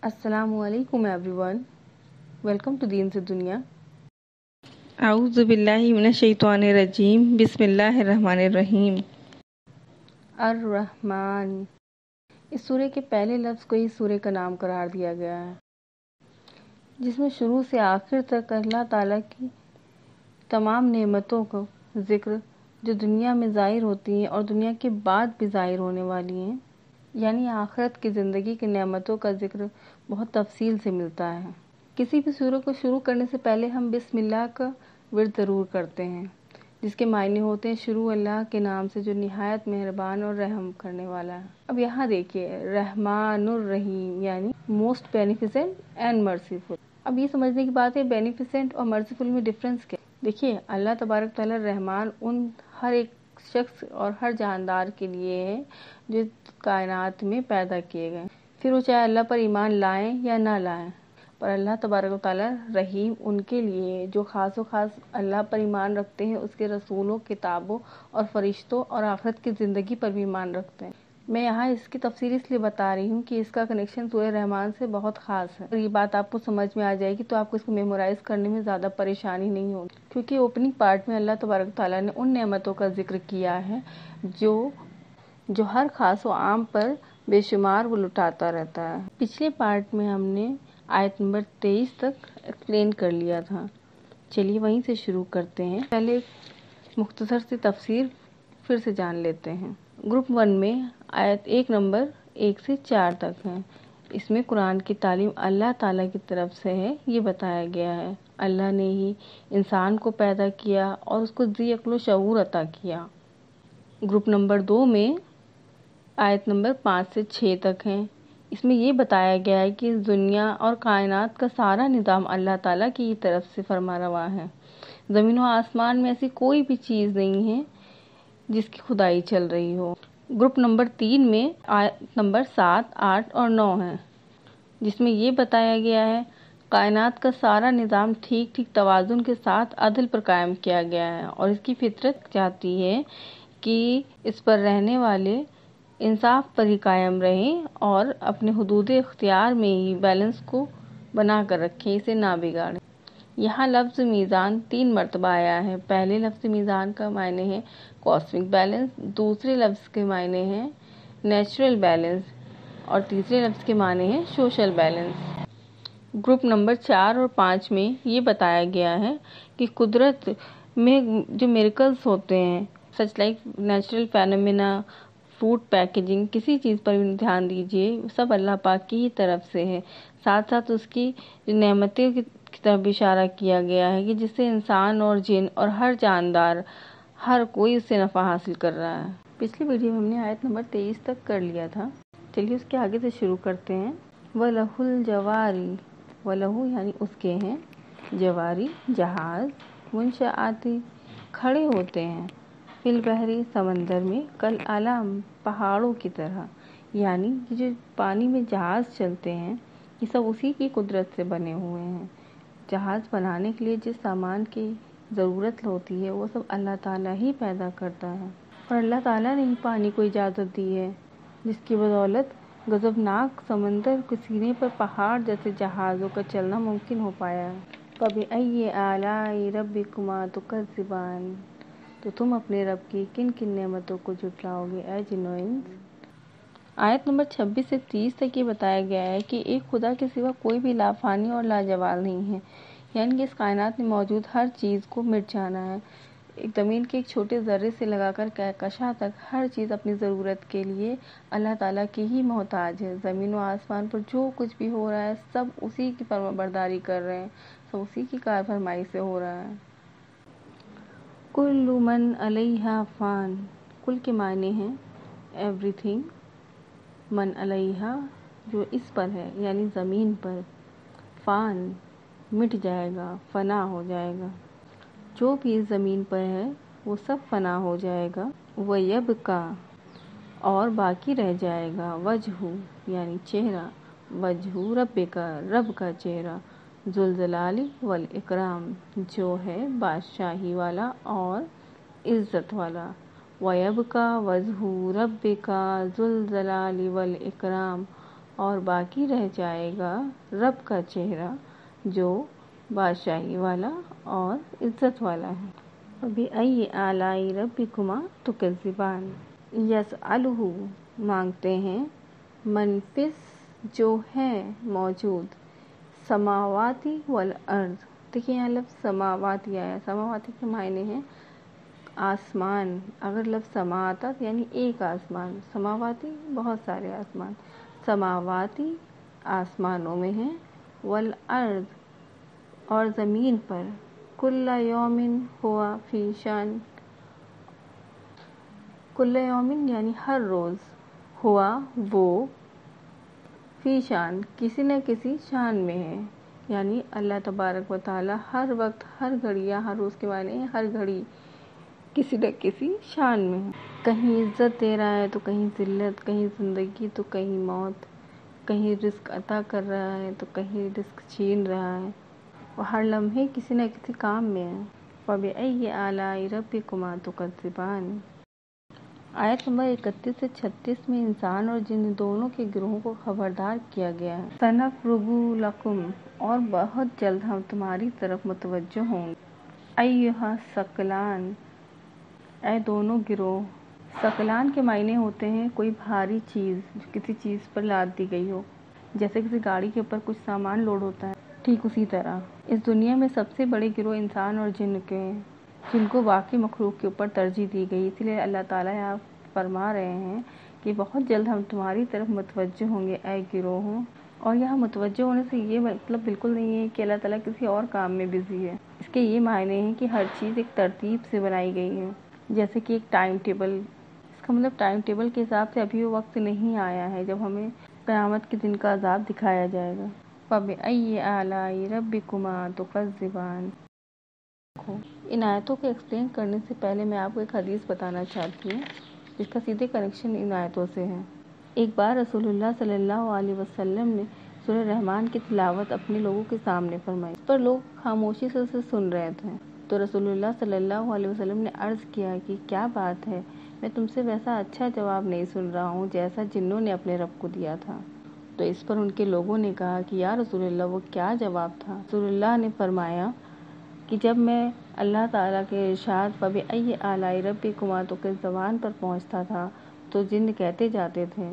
السلام علیکم every one, welcome to دین سے دنیا۔ اعوذ باللہ من الشیطان الرجیم، بسم اللہ الرحمن الرحیم۔ الرحمن، اس سورہ کے پہلے لفظ کو ہی سورہ کا نام قرار دیا گیا ہے، جس میں شروع سے آخر تک اللہ تعالیٰ کی تمام نعمتوں کو ذکر جو دنیا میں ظاہر ہوتی ہیں اور دنیا کے بعد بھی ظاہر ہونے والی ہیں، یعنی آخرت کی زندگی کی نعمتوں کا ذکر بہت تفصیل سے ملتا ہے۔ کسی بھی سورہ کو شروع کرنے سے پہلے ہم بسم اللہ کا ورد ضرور کرتے ہیں، جس کے معنی ہوتے ہیں شروع اللہ کے نام سے جو نہایت مہربان اور رحم کرنے والا ہے۔ اب یہاں دیکھیے، رحمان الرحیم یعنی موسٹ بینیفیسنٹ اینڈ مرسیفل۔ اب یہ سمجھنے کی بات ہے بینیفیسنٹ اور مرسیفل میں ڈفرینس کیا؟ دیکھیے، اللہ تبارک تعالیٰ رحمان ان ہر ایک شخص اور ہر جاندار کے لیے ہے جو کائنات میں پیدا کیے گئے، پھر وہ چاہے اللہ پر ایمان لائیں یا نہ لائیں، پر اللہ تبارک و تعالیٰ رحیم ان کے لیے جو خاص و خاص اللہ پر ایمان رکھتے ہیں، اس کے رسولوں، کتابوں اور فرشتوں اور آخرت کی زندگی پر بھی ایمان رکھتے ہیں۔ میں یہاں اس کی تفصیل اس لیے بتا رہی ہوں کہ اس کا کنیکشن سورہ رحمان سے بہت خاص ہے، اور یہ بات آپ کو سمجھ میں آ جائے گی تو آپ کو اس کو میمورائز کرنے میں زیادہ پریشانی نہیں ہوگی، کیونکہ اوپننگ پارٹ میں اللہ تبارک تعالیٰ نے ان نعمتوں کا ذکر کیا ہے جو ہر خاص و عام پر بے شمار وہ لٹاتا رہتا ہے۔ پچھلے پارٹ میں ہم نے آیت نمبر 23 تک ایکسپلین کر لیا تھا، چلیے وہیں سے شروع کرتے ہیں۔ پہلے ایک مختصر سی تفسیر پھر سے جان لیتے ہیں۔ گروپ 1 میں آیت 1 نمبر 1 سے 4 تک ہے، اس میں قرآن کی تعلیم اللہ تعالیٰ کی طرف سے ہے، یہ بتایا گیا ہے اللہ نے ہی انسان کو پیدا کیا اور اس کو ذی عقل و شعور عطا کیا۔ گروپ نمبر 2 میں آیت نمبر 5 سے 6 تک ہیں، اس میں یہ بتایا گیا ہے کہ دنیا اور کائنات کا سارا نظام اللہ تعالیٰ کی طرف سے فرما روا ہے، زمین و آسمان میں ایسی کوئی بھی چیز نہیں ہے جس کی خدائی چل رہی ہو۔ گروپ نمبر 3 میں آیت نمبر 7، 8 اور 9 ہے، جس میں یہ بتایا گیا ہے کائنات کا سارا نظام ٹھیک توازن کے ساتھ عدل پر قائم کیا گیا ہے، اور اس کی فطرت چاہتی ہے کہ اس پر رہنے والے انصاف پر ہی قائم رہیں اور اپنے حدود اختیار میں ہی بیلنس کو بنا کر رکھیں، اسے نہ بگاڑیں۔ یہاں لفظ میزان 3 مرتبہ آیا ہے۔ پہلے لفظ میزان کا معنی ہے کاسمک بیلنس، دوسرے لفظ کے معنی ہے نیچرل بیلنس، اور تیسرے لفظ کے معنی ہے سوشل بیلنس۔ گروپ نمبر 4 اور 5 میں یہ بتایا گیا ہے کہ قدرت میں جو میریکلز ہوتے ہیں، such like natural phenomena, food packaging, کسی چیز پر بھی دھیان دیجیے، سب اللہ پاک کی ہی طرف سے ہے۔ ساتھ ساتھ اس کی نعمتیں کی طرف بھی اشارہ کیا گیا ہے کہ جس سے انسان اور جن اور ہر جاندار، ہر کوئی اس سے نفع حاصل کر رہا ہے۔ پچھلی ویڈیو میں ہم نے آیت نمبر 23 تک کر لیا تھا، چلیے اس کے آگے سے شروع کرتے ہیں۔ وَلَهُ الْجَوَارِ، وَلَهُ یعنی اس کے ہیں، جواری جہاز، منشآتی کھڑے ہوتے ہیں، فی البحری سمندر میں، کالأعلام پہاڑوں کی طرح، یعنی یہ جو پانی میں جہاز چلتے ہیں یہ سب اسی کی قدرت سے بنے ہوئے ہیں۔ جہاز بنانے کے لیے جس سامان کی ضرورت ہوتی ہے وہ سب اللہ تعالیٰ ہی پیدا کرتا ہے، اور اللہ تعالیٰ نے ہی پانی کو اجازت دی ہے، جس کی بدولت غضبناک سمندر کے سینے پر پہاڑ جیسے جہازوں کا چلنا ممکن ہو پایا ہے۔ فَبِأَيِّ آلَاءِ رَبِّكُمَا تُكَذِّبَانِ، تو تم اپنے رب کی کن کن نعمتوں کو جھٹلاؤ گے اے جنو انس۔ آیت نمبر 26 سے 30 تک یہ بتایا گیا ہے کہ ایک خدا کے سوا کوئی بھی لافانی اور لاجوال نہیں ہے، یعنی کہ اس کائنات میں موجود ہر چیز کو مٹ جانا ہے۔ ایک زمین کے ایک چھوٹے ذرے سے لگا کر کہکشاں تک ہر چیز اپنی ضرورت کے لیے اللہ تعالیٰ کی ہی محتاج ہے۔ زمین و آسمان پر جو کچھ بھی ہو رہا ہے سب اسی کی فرما برداری کر رہے ہیں، سب اسی کی کار فرمائی سے ہو رہا ہے۔ کل من علیہا فان، کل کے معنی ہیں ایوری تھنگ، من علیہا جو اس پر ہے یعنی زمین پر، فان مٹ جائے گا، فنا ہو جائے گا، جو بھی اس زمین پر ہے وہ سب فنا ہو جائے گا۔ وَيَبْقَى اور باقی رہ جائے گا، وجہ یعنی چہرہ، وجہ ربک رب کا چہرہ، ذو الجلال والاکرام جو ہے بادشاہی والا اور عزت والا۔ وَيَبْقَى وَجْهُ رَبِّكَ ذُو الْجَلَالِ وَالْإِكْرَامِ، اور باقی رہ جائے گا رب کا چہرہ جو بادشاہی والا اور عزت والا ہے۔ فَبِأَيِّ آلَاءِ رَبِّكُمَا تُكَذِّبَانِ یسألہ مانگتے ہیں من فِس جو ہے موجود سماواتی والارض۔ دیکھیں یہاں لفظ سماواتی آیا، سماواتی کے معنی ہیں آسمان۔ اگر لفظ سما آتا تو یعنی ایک آسمان، سماواتی بہت سارے آسمان، سماواتی آسمانوں میں ہیں، والارض اور زمین پر، کل یوم ہوا فی شان، کل یومن یعنی ہر روز، ہوا وہ، فی شان کسی نہ کسی شان میں ہے، یعنی اللہ تبارک و تعالی ہر وقت، ہر گھڑی، یا ہر روز کے معنی ہے ہر گھڑی کسی نہ کسی شان میں ہے۔ کہیں عزت دے رہا ہے تو کہیں ذلت، کہیں زندگی تو کہیں موت، کہیں رزق عطا کر رہا ہے تو کہیں رزق چھین رہا ہے، وہ ہر لمحے کسی نہ کسی کام میں ہے۔ فَبِأَيِّ آلَاءِ رَبِّكُمَا تُكَذِّبَانِ آیت نمبر 31 سے 36 میں انسان اور جن دونوں کے گروہوں کو خبردار کیا گیا ہے۔ سَنَفْرُغُ لَكُمْ اور بہت جلد ہم تمہاری طرف متوجہ ہوں گے۔ أَيُّهَا الثَّقَلَانِ اے دونوں گروہ۔ ثقلان کے معنی ہوتے ہیں کوئی بھاری چیز جو کسی چیز پر لاد دی گئی ہو، جیسے کسی گاڑی کے اوپر کچھ سامان لوڈ ہوتا ہے، ٹھیک اسی طرح اس دنیا میں سب سے بڑے گروہ انسان اور جن کے ہیں، جن کو باقی مخلوق کے اوپر ترجیح دی گئی۔ اس لیے اللہ تعالیٰ یہاں فرما رہے ہیں کہ بہت جلد ہم تمہاری طرف متوجہ ہوں گے اے گروہوں۔ اور یہاں متوجہ ہونے سے یہ مطلب بالکل نہیں ہے کہ اللہ تعالیٰ کسی اور کام میں بزی ہے، اس کے یہ معنی ہیں کہ ہر چیز ایک ترتیب سے بنائی گئی ہے، جیسے کہ ایک ٹائم ٹیبل۔ اس کا مطلب ٹائم ٹیبل کے حساب سے ابھی وہ وقت نہیں آیا ہے جب ہمیں قیامت کے دن کا عذاب دکھایا جائے گا۔ فَبِأَيِّ آلَاءِ رَبِّكُمَا تُكَذِّبَانِ ان آیتوں کو ایکسپلین کرنے سے پہلے میں آپ کو ایک حدیث بتانا چاہتی ہوں جس کا سیدھے کنیکشن ان آیتوں سے ہے۔ ایک بار رسول اللہ صلی اللہ علیہ وسلم نے سورہ رحمان کی تلاوت اپنے لوگوں کے سامنے فرمائی، اس پر لوگ خاموشی سے اسے سن رہے تھے، تو رسول اللہ صلی اللہ علیہ وسلم نے عرض کیا کہ کیا بات ہے، میں تم سے ویسا اچھا جواب نہیں سن رہا ہوں جیسا جنوں نے اپنے رب کو دیا تھا۔ تو اس پر ان کے لوگوں نے کہا کہ یا رسول اللہ وہ کیا جواب تھا؟ رسول اللہ نے فرمایا کہ جب میں اللہ تعالیٰ کے ارشاد فَبِأَيِّ آلَاءِ رَبِّكُمَا تُكَذِّبَانِ پر پہنچتا تھا تو جن کہتے جاتے تھے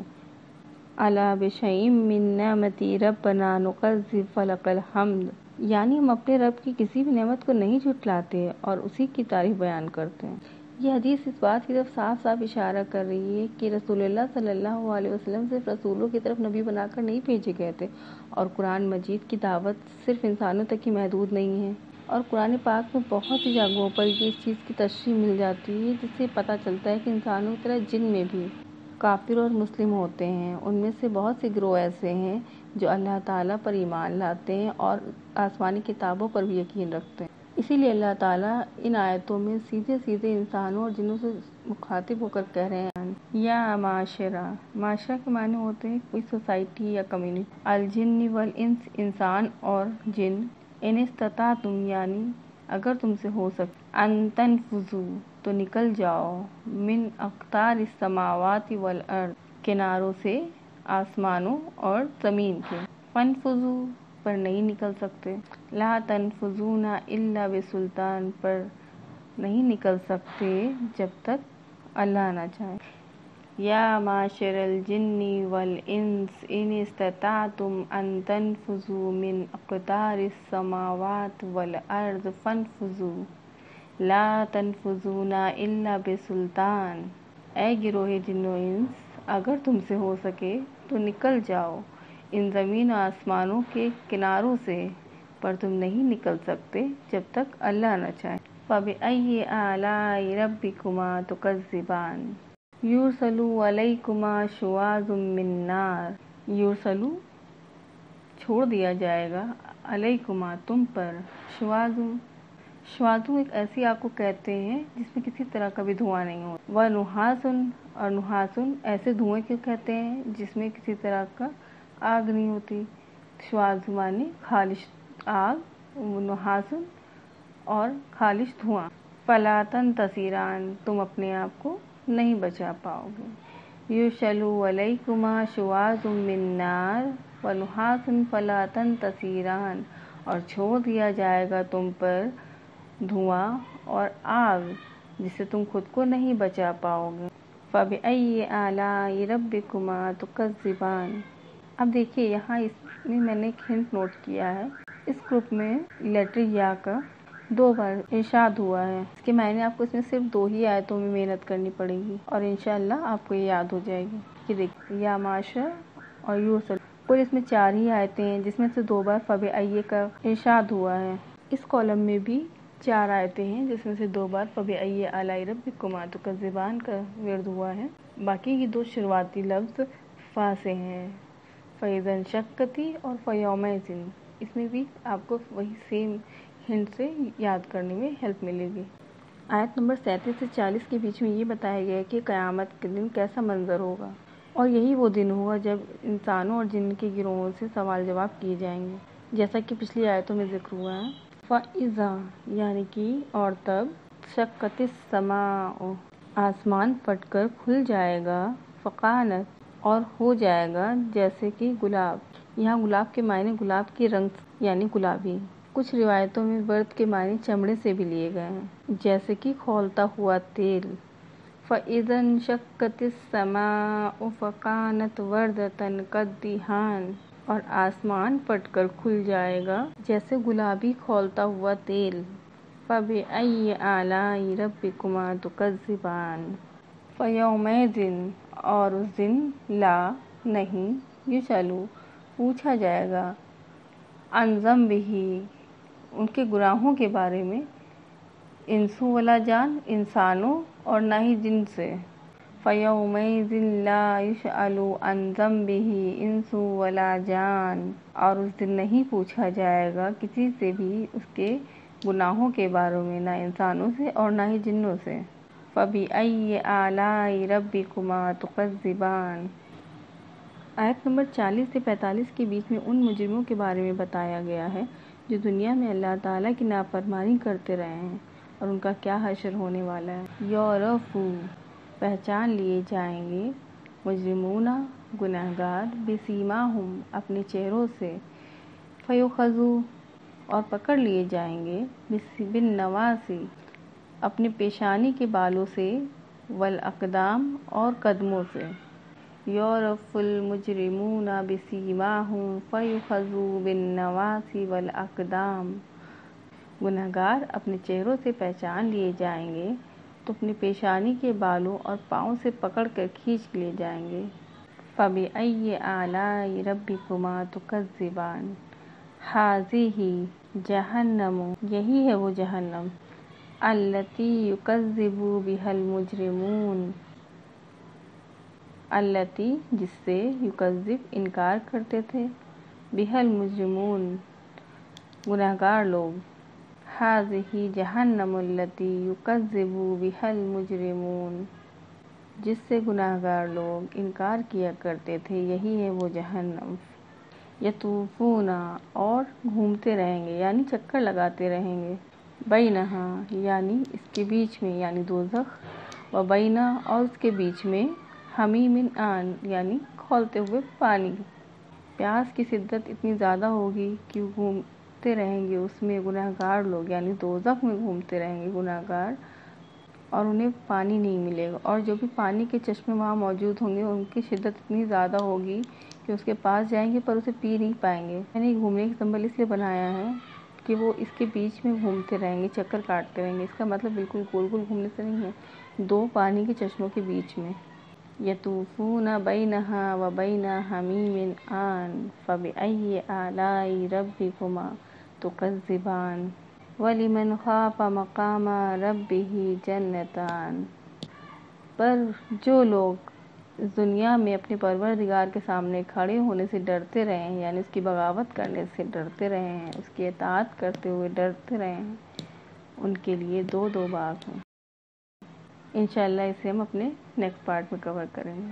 أَلَا بِشَيْءٍ مِّن نِّعْمَتِ رَبِّنَا نُكَذِّبُ فَلَكَ الْحَمْدُ، یعنی ہم اپنے رب کی کسی بھی نعمت کو نہیں جھٹلاتے اور اسی کی تعریف بیان کرتے ہیں۔ یہ حدیث اس بات کی طرف صاف صاف اشارہ کر رہی ہے کہ رسول اللہ صلی اللہ علیہ وسلم صرف رسولوں کی طرف نبی بنا کر نہیں بھیجے گئے تھے، اور قرآن مجید کی دعوت صرف انسانوں تک ہی محدود نہیں ہے، اور قرآن پاک میں بہت سی جگہوں پر یہ اس چیز کی تشریح مل جاتی ہے جس سے پتہ چلتا ہے کہ انسانوں کی طرح جن میں بھی کافر اور مسلم ہوتے ہیں، ان میں سے بہت سے گروہ ایسے ہیں جو اللہ تعالیٰ پر ایمان لاتے ہیں اور آسمانی کتابوں پر بھی یقین رکھتے ہیں۔ اسی لیے اللہ تعالیٰ ان آیتوں میں سیدھے سیدھے انسانوں اور جنوں سے مخاطب ہو کر کہہ رہے ہیں یا معاشرہ۔ معاشرہ کے معنی ہوتے ہیں کوئی سوسائٹی یا کمیونٹی، الجن والانس انسان اور جن، ان استطعتم یعنی اگر تم سے ہو سکے، ان تنفذوا تو نکل جاؤ، من اقطار السماوات والارض کناروں سے آسمانوں اور زمین کے، فانفذوا پر نہیں نکل سکتے، لا تنفذون الا بسلطان پر نہیں نکل سکتے جب تک اللہ نہ چاہے۔ یا معاشر الجن والانس ان استطعتم ان تنفذوا من اقطار السماوات والارض فانفذوا لا تنفذون الا بسلطان، اے گروہ جن و انس اگر تم سے ہو سکے تو نکل جاؤ ان زمین و آسمانوں کے کناروں سے، پر تم نہیں نکل سکتے جب تک اللہ نہ چاہے۔ فَبِأَيِّ آلَاءِ رَبِّكُمَا تُكَذِّبَانِ یُرْسَلُ عَلَيْكُمَا شُوَاظٌ مِّن نَّارٍ یُرْسَلُ چھوڑ دیا جائے گا، علیکما تم پر، شواظ ایک ایسی آگ کو کہتے ہیں جس میں کسی طرح کا بھی دھواں نہیں ہوتا، وَنُحَاسٌ اور نحاسن ایسے دھوئیں کو کہتے ہیں جس میں کسی طرح کا آگ نہیں ہوتی۔ شواظ معنی خالص آگ، نحاسن اور خالص دھواں۔ فَلَا تَنتَصِرَانِ تم اپنے آپ کو نہیں بچا پاؤ گے، یُرسَلُ عَلَیْکُمَا شُوَاظٌ مِّن نَّارٍ وَنُحَاسٌ فَلَا تَنتَصِرَانِ، اور چھوڑ دیا جائے گا تم پر دھواں اور آگ جس سے تم خود کو نہیں بچا پاؤ گے۔ فَبِأَيِّ آلَاءِ رَبِّكُمَا تُكَذِّبَانِ۔ اب دیکھیے یہاں اس میں میں نے ایک ہنٹ نوٹ کیا ہے، اس گروپ میں لیٹر یا کا 2 بار ارشاد ہوا ہے۔ اس کے معنی آپ کو اس میں صرف 2 ہی آیتوں میں محنت کرنی پڑے گی اور انشاءاللہ آپ کو یہ یاد ہو جائے گی۔ کہ دیکھیے یا معاشر اور یورسل، کل اس میں 4 ہی آیتیں ہیں جس میں سے 2 بار فَبِأَيِّ کا ارشاد ہوا ہے۔ اس کالم میں بھی 4 آیتیں ہیں جس میں سے 2 بار فَبِأَيِّ آلَاءِ رَبِّكُمَا تُكَذِّبَانِ کا ورد ہوا ہے۔ باقی کی 2 شروعاتی لفظ فا سے ہیں، فَإِذَا انشَقَّتِ اور فَيَوْمَئِذٍ۔ اس میں بھی آپ کو وہی سیم ہنٹ سے یاد کرنے میں ہیلپ ملے گی۔ آیت نمبر 37 سے 40 کے بیچ میں یہ بتایا گیا ہے کہ قیامت کے دن کیسا منظر ہوگا، اور یہی وہ دن ہوگا جب انسانوں اور جن کے گروہوں سے سوال جواب کیے جائیں گے، جیسا کہ پچھلی آیتوں میں ذکر ہوا ہے۔ فَإِذَا یعنی کہ اور تب، شَقَّتِ السَّمَاءُ آسمان پھٹ کر کھل جائے گا، فَقَانَتْ اور ہو جائے گا جیسے کہ گلاب۔ یہاں گلاب کے معنی گلاب کے رنگ یعنی گلابی۔ کچھ روایتوں میں ورد کے معنی چمڑے سے بھی لیے گئے ہیں، جیسے کہ کھولتا ہوا تیل۔ فَإِذَا انشَقَّتِ السَّمَاءُ فَكَانَتْ وَرْدَةً كَالدِّهَانِ اور آسمان پھٹ کر کھل جائے گا جیسے گلابی کھولتا ہوا تیل۔ فَبِأَيِّ آلَاءِ رَبِّكُمَا تُكَذِّبَانِ فَيَوْمَئِذٍ اور اس دن لا نہیں، یُسْأَلُ پوچھا جائے گا، عَنْ ذَنبِهِ ان کے گناہوں کے بارے میں، انس ولا جان انسانوں اور نہ ہی جن سے۔ فَيَوْمَئِذٍ لَا يُسْأَلُ عَنْ ذَنبِهِ انس ولا جان اور اس دن نہیں پوچھا جائے گا کسی سے بھی اس کے گناہوں کے بارے میں، نہ انسانوں سے اور نہ ہی جنوں سے۔ فَبِأَيِّ آلَاءِ رَبِّكُمَا تُكَذِّبَانِ۔ آیت نمبر 40 سے 45 کے بیچ میں ان مجرموں کے بارے میں بتایا گیا ہے جو دنیا میں اللہ تعالیٰ کی نافرمانی کرتے رہے ہیں اور ان کا کیا حشر ہونے والا ہے۔ یعرفُ پہچان لیے جائیں گے، مجرمون گنہگار، بسیماہم اپنے چہروں سے، فیؤخذ اور پکڑ لیے جائیں گے، بالنواصی اپنے پیشانی کے بالوں سے، والاقدام اور قدموں سے۔ یعرف المجرمون بسیماہم فیؤخذ بالنواصی والاقدام، گنہگار اپنے چہروں سے پہچان لیے جائیں گے تو اپنی پیشانی کے بالوں اور پاؤں سے پکڑ کر کھینچ لیے جائیں گے۔ فَبِأَيِّ آلَاءِ رَبِّكُمَا تُكَذِّبَانِ هَٰذِهِ جَہَنَّمُ یہی ہے وہ جہنم، الَّتِی یُکَذِّبُ بِہَا الْمُجْرِمُونَ الَّتِی جس سے، یُکَذِّب انکار کرتے تھے، بِہَا الْمُجْرِمُونَ گنہگار لوگ۔ هَٰذِهِ جَہَنَّمُ الَّتِی یُکَذِّبُ بِہَا الْمُجْرِمُونَ جس سے گنہگار لوگ انکار کیا کرتے تھے، یہی ہے وہ جہنم۔ یطوفون اور گھومتے رہیں گے یعنی چکر لگاتے رہیں گے، بینہا یعنی اس کے بیچ میں یعنی دوزخ، و بینا اور اس کے بیچ میں، حمیم آن یعنی کھولتے ہوئے پانی۔ پیاس کی شدت اتنی زیادہ ہوگی کہ گھومتے رہیں گے اس میں گنہگار لوگ، یعنی دوزخ میں گھومتے رہیں گے گنہگار، اور انہیں پانی نہیں ملے گا، اور جو بھی پانی کے چشمے وہاں موجود ہوں گے ان کی شدت اتنی زیادہ ہوگی کہ اس کے پاس جائیں گے پر اسے پی نہیں پائیں گے۔ میں نے گھومنے کی سمبل اس لیے بنایا ہے کہ وہ اس کے بیچ میں گھومتے رہیں گے، چکر کاٹتے رہیں گے، اس کا مطلب بالکل گول گول گھومنے سے نہیں ہے، 2 پانی کے چشموں کے بیچ میں۔ یطوفون بینہا و بین حمیم آن فبأی آلاء ربکما تکذبان ولمن خاف مقام ربہ جنتان۔ پر جو لوگ اس دنیا میں اپنے پروردگار کے سامنے کھڑے ہونے سے ڈرتے رہے ہیں، یعنی اس کی بغاوت کرنے سے ڈرتے رہے ہیں، اس کی اطاعت کرتے ہوئے ڈرتے رہے ہیں، ان کے لیے 2 باغ ہیں۔ انشاءاللہ اسے ہم اپنے نیکسٹ پارٹ میں کور کریں گے۔